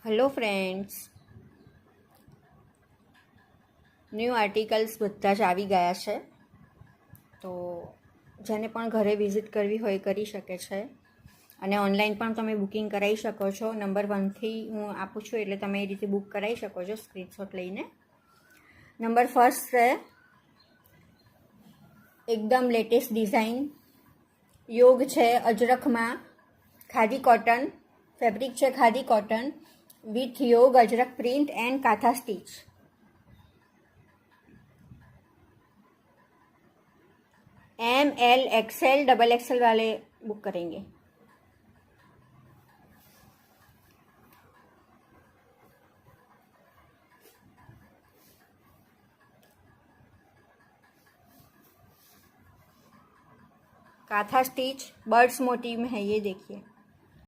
Hello friends, new articles બધા જ આવી ગયા છે. તો જેને પણ ઘરે વિઝિટ કરવી હોય કરી શકે છે અને ઓનલાઈન પણ તમે બુકિંગ કરાવી શકો છો. નંબર 1થી હું આપું છું એટલે તમે એ રીતે બુક કરાવી શકો છો સ્ક્રીનશોટ લઈને. નંબર ફર્સ્ટ છે એકદમ લેટેસ્ટ ડિઝાઇન, યોગ છે અજરખમાં, ખાદી કોટન ફેબ્રિક છે, ખાદી કોટન વિથ યોગ ajrakh print and kantha stitch. ML XL XXL वाले बुक करेंगे. काथा स्टिच बर्ड्स मोटिव में है, ये देखिए.